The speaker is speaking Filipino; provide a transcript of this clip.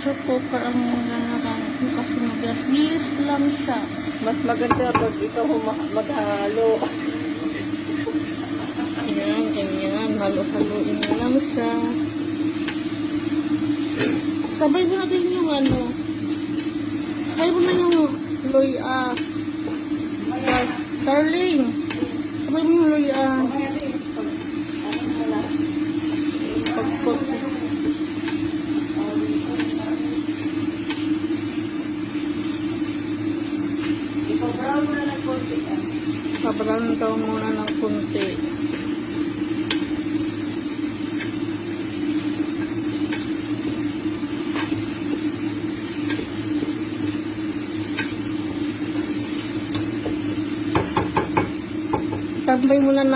pressure cooker ang nanagamit mo kasi mabilis lang siya. Mas maganda pag ikaw maghalo. Yan, ganyan. Halo-haloin na lang siya. Sabay mo natin yung ano. Sabay mo na yung luya. Darling. Sabay mo yung luya. Pagpag. Ipa-brown mo na ng konti. Sabran daw muna ng kunti. Tambay muna na